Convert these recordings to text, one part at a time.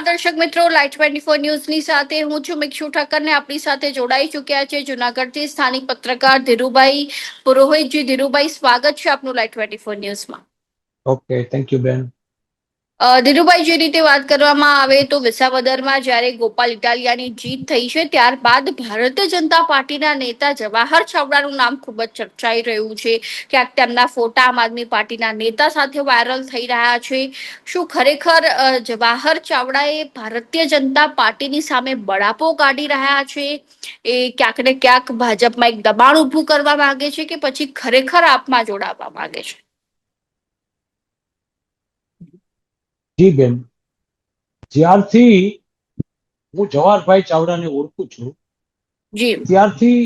દર્શક મિત્રો, લાઈટ 24 ન્યૂઝની સાથે હું છું મિક્ષુ ઠક્કર ને આપણી સાથે જોડાઈ ચૂક્યા છે જુનાગઢથી સ્થાનિક પત્રકાર ધીરુભાઈ પુરોહિતજી. ધીરુભાઈ, સ્વાગત છે આપનું લાઈટ 24 ન્યૂઝમાં. ઓકે, થેન્ક યુ બેન. ધીરુભાઈ, જે રીતે વાત કરવામાં આવે તો વિસાવદરમાં જ્યારે ગોપાલ ઇટાલિયાની જીત થઈ છે ત્યારબાદ ભારતીય જનતા પાર્ટીના નેતા જવાહર ચાવડાનું નામ ખૂબ જ ચર્ચાઈ રહ્યું છે. ક્યાંક તેમના ફોટા આમ આદમી પાર્ટીના નેતા સાથે વાયરલ થઈ રહ્યા છે. શું ખરેખર જવાહર ચાવડા એ ભારતીય જનતા પાર્ટીની સામે બળાપો કાઢી રહ્યા છે? એ ક્યાંક ને ક્યાંક ભાજપમાં એક દબાણ ઊભું કરવા માંગે છે કે પછી ખરેખર આપમાં જોડાવા માંગે છે? જી બેન, જ્યારથી હું જવાહરભાઈ ચાવડાને ઓળખું છું જી, ત્યારથી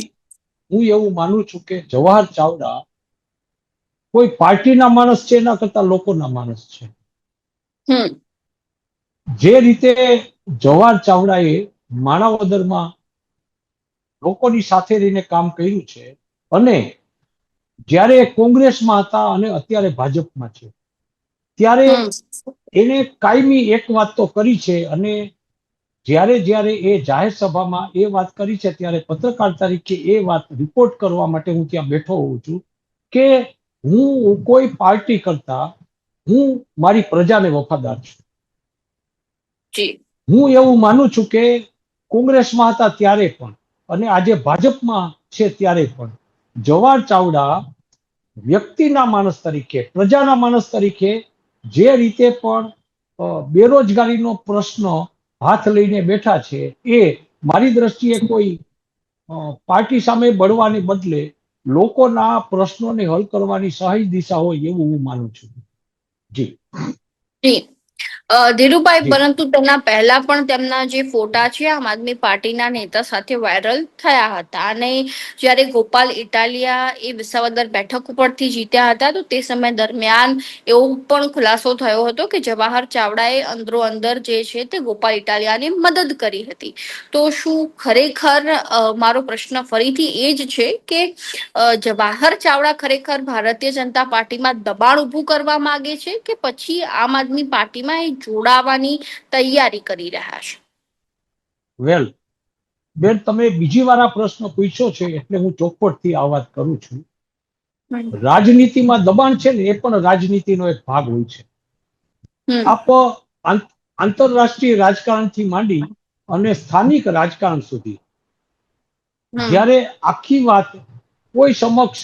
હું એવું માનું છું કે જવાહર ચાવડા કોઈ પાર્ટીના માણસ છે એના કરતા લોકોના માણસ છે. હમ જે રીતે જવાહર ચાવડાએ માણાવદરમાં લોકોની સાથે રહીને કામ કર્યું છે અને જ્યારે કોંગ્રેસમાં હતા અને અત્યારે ભાજપમાં છે ત્યારે હમ એને કાયમી એક વાત તો કરી છે અને જ્યારે જ્યારે એ જાહેર સભામાં એ વાત કરી છે ત્યારે પત્રકાર તરીકે એ વાત રિપોર્ટ કરવા માટે હું ત્યાં બેઠો હોઉં છું કે હું કોઈ પાર્ટી કરતા હું મારી પ્રજાને વફાદાર છું. જી, હું એવું માનું છું કે કોંગ્રેસમાં હતા ત્યારે પણ અને આજે ભાજપમાં છે ત્યારે પણ જવાહર ચાવડા વ્યક્તિના માણસ તરીકે, પ્રજાના માણસ તરીકે જે રીતે પણ બેરોજગારીનો પ્રશ્ન હાથ લઈને બેઠા છે એ મારી દ્રષ્ટિએ કોઈ પાર્ટી સામે બળવાને બદલે લોકોના પ્રશ્નોને હલ કરવાની સહી દિશા હોય એવું હું માનું છું. જી જી. ધીરુભાઈ, જી પરંતુ તેના પહેલા પણ તેમના જે ફોટા છે આમ આદમી પાર્ટીના નેતા સાથે વાયરલ થયા હતા અને જ્યારે ગોપાલ ઇટાલિયા એ વિસાવદર બેઠક ઉપરથી જીત્યા હતા તો તે સમય દરમિયાન એવો પણ ખુલાસો થયો હતો કે જવાહર ચાવડાએ અંદરો અંદર જે છે તે ગોપાલ ઇટાલિયાની મદદ કરી હતી. તો શું ખરેખર, મારો પ્રશ્ન ફરીથી એ જ છે કે જવાહર ચાવડા ખરેખર ભારતીય જનતા પાર્ટીમાં દબાણ ઊભું કરવા માંગે છે કે પછી આમ આદમી પાર્ટીમાં એ જોડાવાની તૈયારી કરી રહ્યા છે? વેલ બેન, તમે બીજી વાર આ પ્રશ્ન પૂછ્યો છે એટલે હું ચોખવટથી આ વાત કરું છું. રાજનીતિમાં દબાણ છે ને એ પણ રાજનીતિનો એક ભાગ હોય છે. હમ આપ આંતરરાષ્ટ્રીય રાજકારણથી માંડી અને સ્થાનિક રાજકારણ સુધી હમ જ્યારે આખી વાત કોઈ સમક્ષ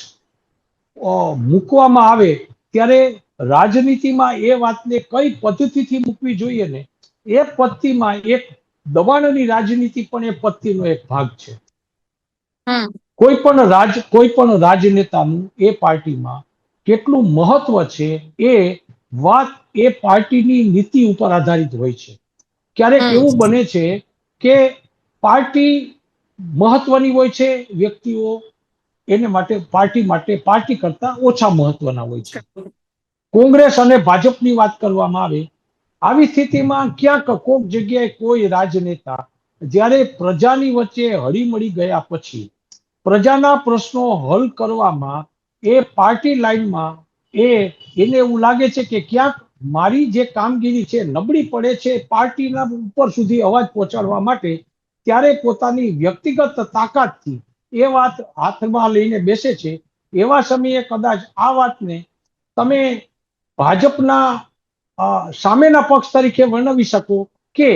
મૂકવામાં આવે ત્યારે રાજનીતિમાં એ વાતને કઈ પદ્ધતિથી મૂકવી જોઈએ ને એ પદ્ધતિમાં એક દબાણની રાજનીતિ પણ એ પદ્ધતિનો એક ભાગ છે. હમ કોઈ પણ રાજનેતાનું એ પાર્ટીમાં કેટલું મહત્વ છે એ વાત એ પાર્ટીની નીતિ ઉપર આધારિત હોય છે. ક્યારેક હમ એવું બને છે કે પાર્ટી મહત્વની હોય છે, વ્યક્તિઓ એને માટે પાર્ટી કરતા ઓછા મહત્વના હોય છે. કોંગ્રેસ અને ભાજપની વાત કરવામાં આવે આવી સ્થિતિમાં ક્યાંક કોક જગ્યાએ કોઈ રાજનેતા જ્યારે પ્રજાની વચ્ચે હળીમળી ગયા પછી પ્રજાના પ્રશ્નો હલ કરવામાં એ પાર્ટી લાઈનમાં એને એવું લાગે છે કે ક્યાંક મારી જે કામગીરી છે નબળી પડે છે પાર્ટીના ઉપર સુધી અવાજ પહોંચાડવા માટે, ત્યારે પોતાની વ્યક્તિગત તાકાતથી એ વાત હાથમાં લઈને બેસે છે. એવા સમયે કદાચ આ વાતને તમે ભાજપના સામેના પક્ષ તરીકે વર્ણવી શકો કે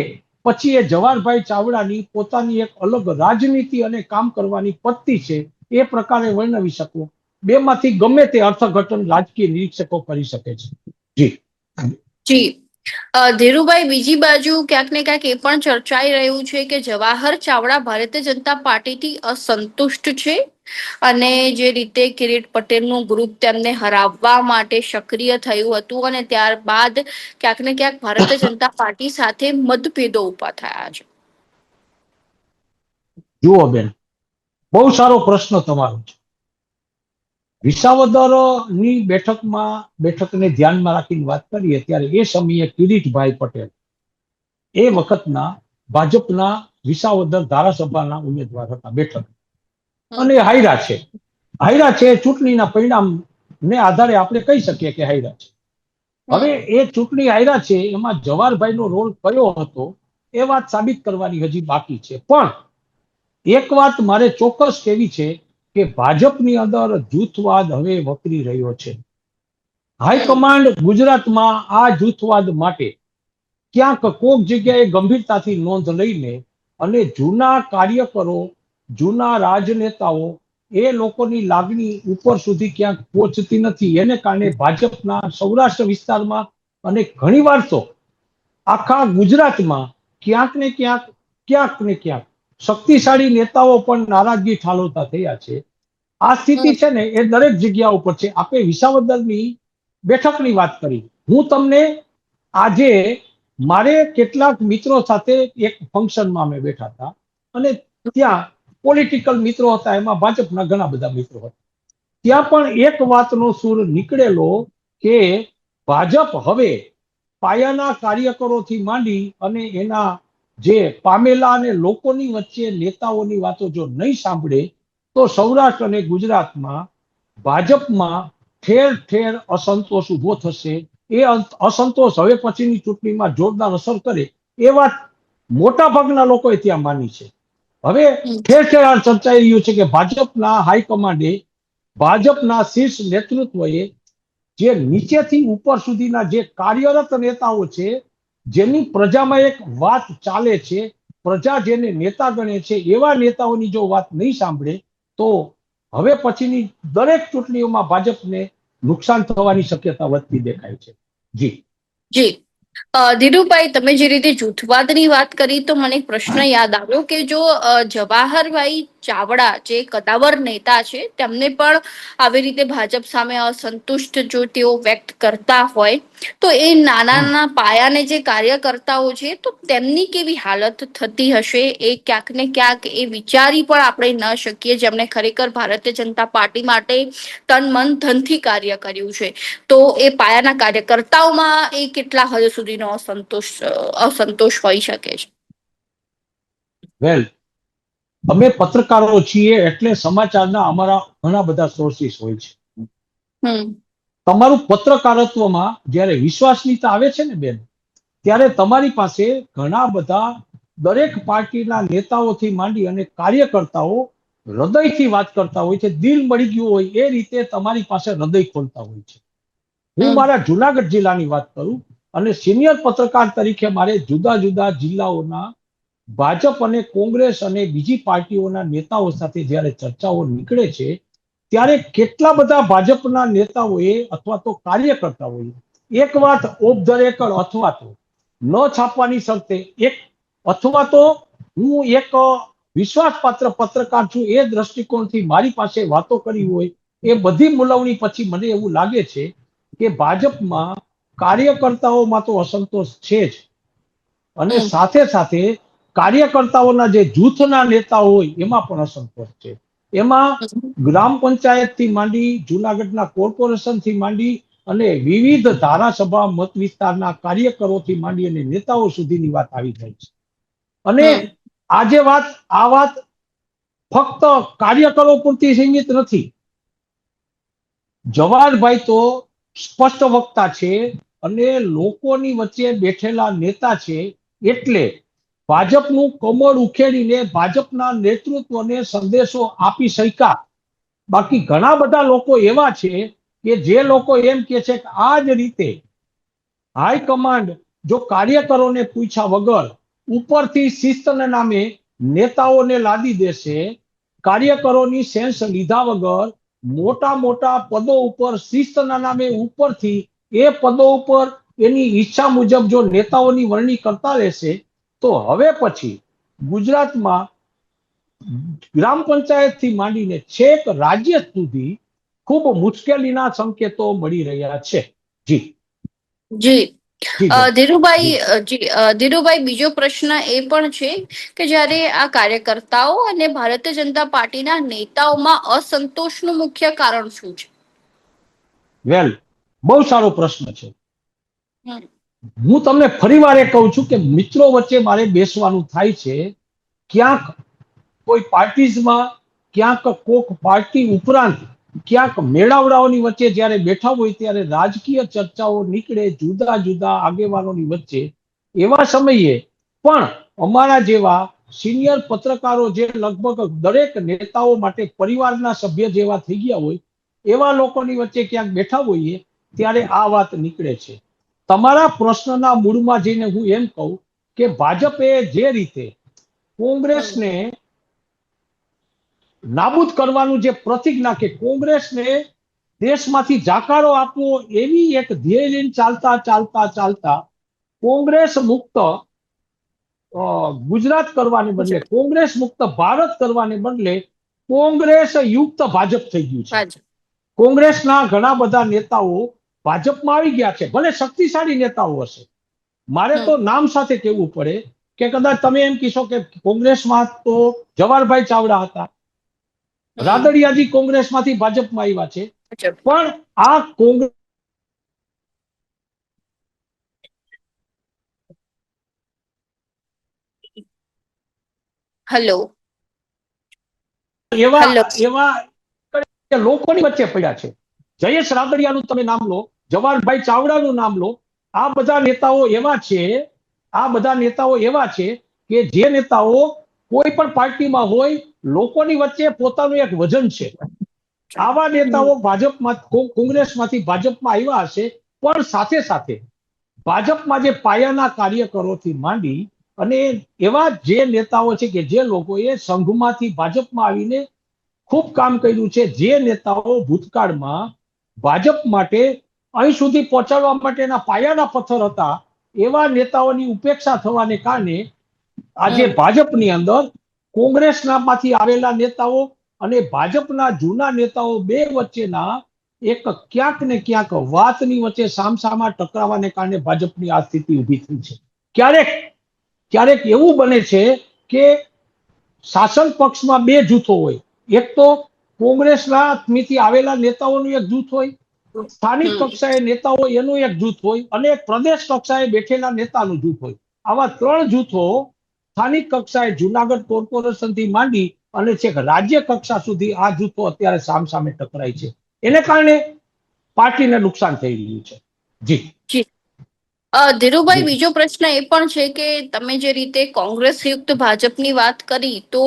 પછી એ જવાહરભાઈ ચાવડાની પોતાની એક અલગ રાજનીતિ અને કામ કરવાની પદ્ધતિ છે એ પ્રકારે વર્ણવી શકો. બેમાંથી ગમે તે અર્થઘટન રાજકીય નિરીક્ષકો કરી શકે છે. જી જી. ધીરુભાઈ, બીજી બાજુ ક્યાંક ને ક્યાંક એ પણ ચર્ચાઈ રહ્યું છે કે જવાહર ચાવડા ભારતીય જનતા પાર્ટીથી અસંતુષ્ટ છે અને જે રીતે કિરીટ પટેલનું ગ્રુપ તેમને હરાવવા માટે સક્રિય થયું હતું અને ત્યારબાદ ક્યાંક ને ક્યાંક ભારતીય જનતા પાર્ટી સાથે મતભેદો ઉભા થયા છે. જુઓ બેન, બહુ સારો પ્રશ્ન તમારો છે. વિસાવદરની બેઠકને ધ્યાનમાં રાખીને વાત કરીએ ત્યારે એ સમયે કિરીટભાઈ પટેલ એ વખતના ભાજપના વિસાવદર ધારાસભાના ઉમેદવાર હતા બેઠક અને હાયરા છે ચૂંટણીના પરિણામને આધારે આપણે કહી શકીએ કે હાયરા છે. હવે એ ચૂંટણી હાયરા છે એમાં જવાહરભાઈનો રોલ કયો હતો એ વાત સાબિત કરવાની હજી બાકી છે. પણ એક વાત મારે ચોક્કસ કહેવી છે કે ભાજપની અંદર જૂથવાદ હવે વકરી રહ્યો છે. હાઈકમાન્ડ ગુજરાતમાં આ જૂથવાદ માટે ક્યાંક કોક જગ્યાએ ગંભીરતાથી નોંધ લઈને અને જૂના કાર્યકરો, જૂના રાજનેતાઓ, એ લોકોની લાગણી ઉપર સુધી ક્યાંક પહોંચતી નથી. એને કારણે ભાજપના સૌરાષ્ટ્ર વિસ્તારમાં અને ઘણીવાર તો આખા ગુજરાતમાં ક્યાંક ને ક્યાંક શક્તિશાળી નેતાઓ પણ નારાજગી ઠાલવતા થયા છે. આ સ્થિતિ છે ને એ દરેક જગ્યા ઉપર છે. આપણે વિસાવદરની બેઠકની વાત કરી. હું તમને આજે મારે કેટલાક મિત્રો સાથે એક ફંક્શનમાં અમે બેઠા હતા અને ત્યાં પોલિટિકલ મિત્રો હતા, એમાં ભાજપના ઘણા બધા મિત્રો હતા. ત્યાં પણ એક વાતનો સૂર નીકળેલો કે ભાજપ હવે પાયાના કાર્યકરોથી માંડી અને એના જે પામેલા અને લોકોની વચ્ચે નેતાઓની વાતો જો નહીં સાંભળે તો સૌરાષ્ટ્ર અને ગુજરાતમાં ભાજપમાં ઠેર ઠેર અસંતોષ ઉભો થશે. એ અસંતોષ હવે પછીની ચૂંટણીમાં જોરદાર અસર કરે એ વાત મોટા ભાગના લોકોએ ત્યાં માની છે. હવે ઠેર ઠેર આ ચર્ચાઈ રહ્યું છે કે ભાજપના હાઈકમાન્ડે, ભાજપના શીર્ષ નેતૃત્વએ જે નીચેથી ઉપર સુધીના જે કાર્યરત નેતાઓ છે, જેની પ્રજામાં એક વાત ચાલે છે, પ્રજા જેને નેતા ગણે છે, એવા નેતાઓની જો વાત નહીં સાંભળે તો હવે પછીની દરેક ચૂંટણીઓમાં ભાજપને નુકસાન થવાની શક્યતા વધતી દેખાય છે. જી જી ધીરુભાઈ, તમે જે રીતે જૂથવાદની વાત કરી તો મને એક પ્રશ્ન યાદ આવ્યો કે જો જવાહરભાઈ ચાવડા જે કદાવર નેતા છે તેમને પણ આવી રીતે ભાજપ સામે અસંતુષ્ટ જો તેઓ વ્યક્ત કરતા હોય તો એ નાના પાયાને જે કાર્યકર્તાઓ છે તો તેમની કેવી હાલત થતી હશે, એ ક્યાંક ને ક્યાંક એ વિચારી પણ આપણે ન શકીએ, જેમણે ખરેખર ભારતીય જનતા પાર્ટી માટે તન મન ધનથી કાર્ય કર્યું છે. તો એ પાયાના કાર્યકર્તાઓમાં એ કેટલા હદ સુધીનો અસંતોષ હોઈ શકે છે? વેલ, અમે પત્રકારો છીએ એટલે સમાચારના અમારા ઘણા બધા સોર્સિસ હોય છે. તમારું પત્રકારત્વમાં જ્યારે વિશ્વાસનીયતા આવે છે ને બેન, ત્યારે તમારી પાસે ઘણા બધા દરેક પાર્ટીના નેતાઓથી માંડી અને કાર્યકર્તાઓ હૃદયથી વાત કરતા હોય છે, દિલ મળી ગયું હોય એ રીતે તમારી પાસે હૃદય ખોલતા હોય છે. હું મારા જુનાગઢ જિલ્લાની વાત કરું અને સિનિયર પત્રકાર તરીકે મારે જુદા જુદા જિલ્લાઓના ભાજપ અને કોંગ્રેસ અને બીજી પાર્ટીઓના નેતાઓ સાથે જ્યારે ચર્ચાઓ નીકળે છે ત્યારે કેટલા બધા ભાજપના નેતાઓએ અથવા તો કાર્યકર્તાઓએ એક વાત ઓફ ધ રેકર્ડ અથવા તો ન છાપવાની શરતે એક અથવા તો હું એક વિશ્વાસપાત્ર પત્રકાર છું એ દ્રષ્ટિકોણથી મારી પાસે વાતો કરી હોય, એ બધી મૂલવણી પછી મને એવું લાગે છે કે ભાજપમાં કાર્યકર્તાઓમાં તો અસંતોષ છે જ, અને સાથે સાથે કાર્યકર્તાઓના જે જૂથના નેતાઓ હોય એમાં પણ અસંતોષ છે. એમાં ગ્રામ પંચાયતથી માંડી, જુનાગઢના કોર્પોરેશનથી માંડી અને વિવિધ ધારાસભા મત વિસ્તારના કાર્યકરોથી માંડી અને નેતાઓ સુધીની વાત આવી જાય છે. અને આ વાત ફક્ત કાર્યકરો પૂરતી સીમિત નથી. જવાહરભાઈ તો સ્પષ્ટ વક્તા છે અને લોકોની વચ્ચે બેઠેલા નેતા છે, એટલે ભાજપનું કમળ ઉખેડીને ભાજપના નેતૃત્વને સંદેશો આપી શક્યા. બાકી ઘણા બધા લોકો એવા છે કે જે લોકો એમ કે છે કે આ જ રીતે હાઈકમાન્ડ જો કાર્યકરોને પૂછ્યા વગર ઉપરથી શિસ્તના નામે નેતાઓને લાદી દેશે, કાર્યકરોની સેન્સ લીધા વગર મોટા મોટા પદો ઉપર શિસ્તના નામે ઉપરથી એ પદો ઉપર એની ઈચ્છા મુજબ જો નેતાઓની વરણી કરતા રહેશે તો હવે પછી ગુજરાતમાં ગ્રામ પંચાયતથી માંડીને છેક રાજ્ય સુધી ખૂબ મુશ્કેલીના સંકેતો મળી રહ્યા છે. જી જી ધીરુભાઈ, બીજો પ્રશ્ન એ પણ છે કે જ્યારે આ કાર્યકર્તાઓ અને ભારતીય જનતા પાર્ટીના નેતાઓમાં અસંતોષનું મુખ્ય કારણ શું છે? વેલ, બહુ સારો પ્રશ્ન છે. હું તમને ફરીવાર એ કહું છું કે મિત્રો વચ્ચે મારે બેસવાનું થાય છે. ક્યાંક કોઈ પાર્ટીઝમાં, ક્યાંક કોક પાર્ટી ઉપરાંત ક્યાંક મેળાવડાઓની વચ્ચે જ્યારે બેઠા હોય ત્યારે રાજકીય ચર્ચાઓ નીકળે જુદા જુદા આગેવાનોની વચ્ચે. એવા સમયે પણ અમારા જેવા સિનિયર પત્રકારો જે લગભગ દરેક નેતાઓ માટે પરિવારના સભ્ય જેવા થઈ ગયા હોય એવા લોકોની વચ્ચે ક્યાંક બેઠા હોઈએ ત્યારે આ વાત નીકળે છે. તમારા પ્રશ્નના મૂળમાં જઈને હું એમ કહું કે ભાજપે જે રીતે કોંગ્રેસને નાબૂદ કરવાનું જે પ્રતિજ્ઞા કે કોંગ્રેસને દેશમાંથી જાકારો આપવો એવી એક ધ્યેય લઈને ચાલતા ચાલતા ચાલતા કોંગ્રેસ મુક્ત ગુજરાત કરવાને બદલે કોંગ્રેસ મુક્ત ભારત કરવાને બદલે કોંગ્રેસ યુક્ત ભાજપ થઈ ગયું છે. કોંગ્રેસના ઘણા બધા નેતાઓ ભાજપમાં આવી ગયા છે, ભલે શક્તિશાળી નેતાઓ હશે. મારે તો નામ સાથે કહેવું પડે કે કદાચ તમે એમ કહેશો કે કોંગ્રેસમાં તો જવાહરભાઈ ચાવડા હતા, રાદડિયાજી કોંગ્રેસમાંથી ભાજપમાં આવ્યા છે, પણ આ કોંગ્રેસ હેલો એવા એવા લોકોની વચ્ચે પડ્યા છે. જયેશ રાદડિયાનું તમે નામ લો, જવાહરભાઈ ચાવડાનું નામ લો, આ બધા નેતાઓ એવા છે, આ બધા નેતાઓ એવા છે કે જે નેતાઓ કોઈ પણ પાર્ટીમાં હોય લોકોની વચ્ચે પોતાનું એક વજન છે. આવા નેતાઓ ભાજપમાં કોંગ્રેસમાંથી ભાજપમાં આવ્યા હશે, પણ સાથે સાથે ભાજપમાં જે પાયાના કાર્યકરોથી માંડી અને એવા જે નેતાઓ છે કે જે લોકોએ સંઘમાંથી ભાજપમાં આવીને ખૂબ કામ કર્યું છે, જે નેતાઓ ભૂતકાળમાં ભાજપ માટે અહીં સુધી પહોંચાડવા માટેના પાયાના પથ્થર હતા, એવા નેતાઓની ઉપેક્ષા થવાને કારણે આજે ભાજપની અંદર કોંગ્રેસનામાંથી આવેલા નેતાઓ અને ભાજપના જૂના નેતાઓ બે વચ્ચેના એક ક્યાંક ને ક્યાંક વાતની વચ્ચે સામસામા ટકરાવાને કારણે ભાજપની આ સ્થિતિ ઊભી થઈ છે. ક્યારેક ક્યારેક એવું બને છે કે શાસન પક્ષમાં બે જૂથો હોય, એક તો કોંગ્રેસનાથી આવેલા નેતાઓનું એક જૂથ હોય, સ્થાનિક કક્ષાએ નેતાઓ એનું એક જૂથ હોય અને એક પ્રદેશ કક્ષાએ બેઠેલા નેતાનું જૂથ હોય. આવા ત્રણ જૂથો સ્થાનિક કક્ષાએ જુનાગઢ કોર્પોરેશનથી માંડી અને છેક રાજ્ય કક્ષા સુધી આ જૂથો અત્યારે સામસામે ટકરાય છે. એને કારણે પાર્ટીને નુકસાન થઈ રહ્યું છે. જી ધીરુભાઈ, બીજો પ્રશ્ન એ પણ છે કે તમે જે રીતે કોંગ્રેસ યુક્ત ભાજપની વાત કરી, તો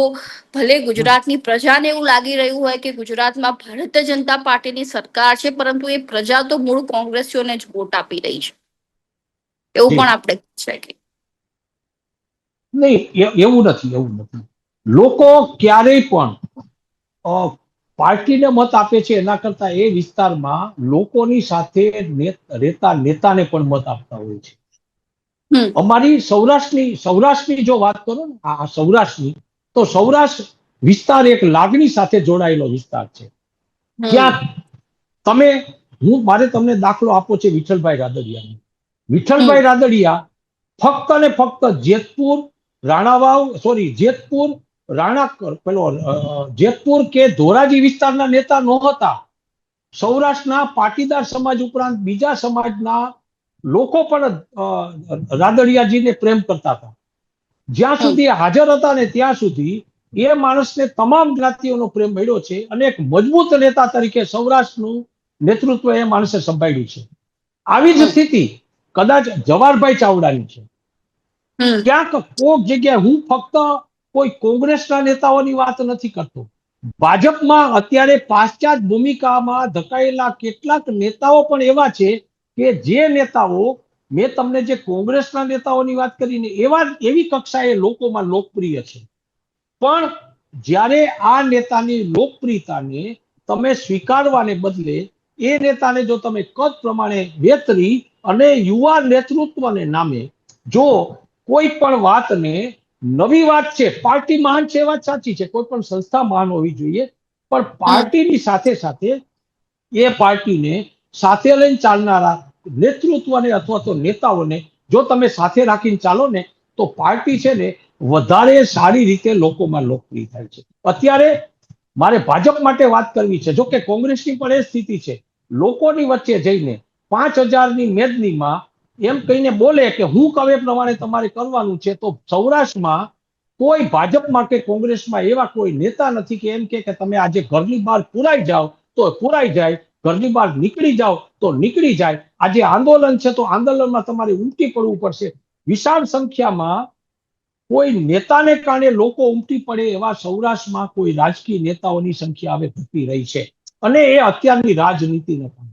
ભલે ગુજરાતની પ્રજાને એવું લાગી રહ્યું હોય કે ગુજરાતમાં ભારતીય જનતા પાર્ટીની સરકાર છે, પરંતુ એ પ્રજા તો મૂળ કોંગ્રેસીઓને જ વોટ આપી રહી છે, એવું પણ આપણે છે કે નહીં? એવું નથી, એવું નથી. લોકો ક્યારેય પણ પાર્ટીને મત આપે છે એના કરતા એ વિસ્તારમાં લોકોની સાથે રહેતા નેતાને પણ મત આપતા હોય છે. અમારી સૌરાષ્ટ્રની જો વાત કરો ને, આ સૌરાષ્ટ્રની, તો સૌરાષ્ટ્ર વિસ્તાર એક લાગણી સાથે જોડાયેલો વિસ્તાર છે. ત્યાં મારે તમને દાખલો આપવો છે વિઠ્ઠલભાઈ રાદડિયાનો. વિઠ્ઠલભાઈ રાદડિયા ફક્ત ને ફક્ત જેતપુર કે ધોરાજી વિસ્તારના નેતા નહોતા. સૌરાષ્ટ્રના પાટીદાર સમાજ ઉપરાંત બીજા સમાજના લોકો પણ રાદડિયાજીને પ્રેમ કરતા હતા. જ્યાં સુધી હાજર હતા ને ત્યાં સુધી એ માણસને તમામ જ્ઞાતિઓનો પ્રેમ મળ્યો છે અને એક મજબૂત નેતા તરીકે સૌરાષ્ટ્રનું નેતૃત્વ એ માણસે સંભાળ્યું છે. આવી જ સ્થિતિ કદાચ જવાહરભાઈ ચાવડાની છે. ક્યાંક કોઈક જગ્યાએ હું ફક્ત કોઈ કોંગ્રેસના નેતાઓની વાત નથી કરતો. ભાજપમાં અત્યારે પાશ્ચાત્ય ભૂમિકામાં ધકાયેલા કેટલાક નેતાઓ પણ એવા છે કે જે નેતાઓ, મેં તમને જે કોંગ્રેસના નેતાઓની વાત કરીને એવી કક્ષાએ લોકોમાં લોકપ્રિય છે, પણ જ્યારે આ નેતાની લોકપ્રિયતાને તમે સ્વીકારવાને બદલે એ નેતાને જો તમે કદ પ્રમાણે વેતરી અને યુવા નેતૃત્વને નામે જો કોઈ પણ વાતને, નવી વાત છે, પાર્ટી મહાન છે એ વાત સાચી છે, કોઈ પણ સંસ્થા મહાન હોવી જોઈએ, પણ પાર્ટીની સાથે સાથે એ પાર્ટીને સાથે લઈને ચાલનારા નેતૃત્વને અથવા તો નેતાઓને જો તમે સાથે રાખીને ચાલો ને, તો પાર્ટી છે ને વધારે સારી રીતે લોકોમાં લોકપ્રિય થાય છે. અત્યારે મારે ભાજપ માટે વાત કરવી છે, જો કે કોંગ્રેસની પણ એ સ્થિતિ છે. લોકોની વચ્ચે જઈને 5,000ની મેદનીમાં એમ કહીને બોલે કે હું કહે પ્રમાણે તમારે કરવાનું છે, તો સૌરાષ્ટ્રમાં કોઈ ભાજપમાં કે કોંગ્રેસમાં એવા કોઈ નેતા નથી કે એમ કે તમે આજે ઘરની બહાર પુરાઈ જાઓ તો પુરાઈ જાય, ઘરની બહાર નીકળી જાઓ તો નીકળી જાય. આજે આંદોલન છે તો આંદોલનમાં તમારે ઉમટી પડવું પડશે. વિશાળ સંખ્યામાં કોઈ નેતાને કારણે લોકો ઉમટી પડે એવા સૌરાષ્ટ્રમાં કોઈ રાજકીય નેતાઓની સંખ્યા હવે ઘટી રહી છે અને એ અત્યારની રાજનીતિને કારણે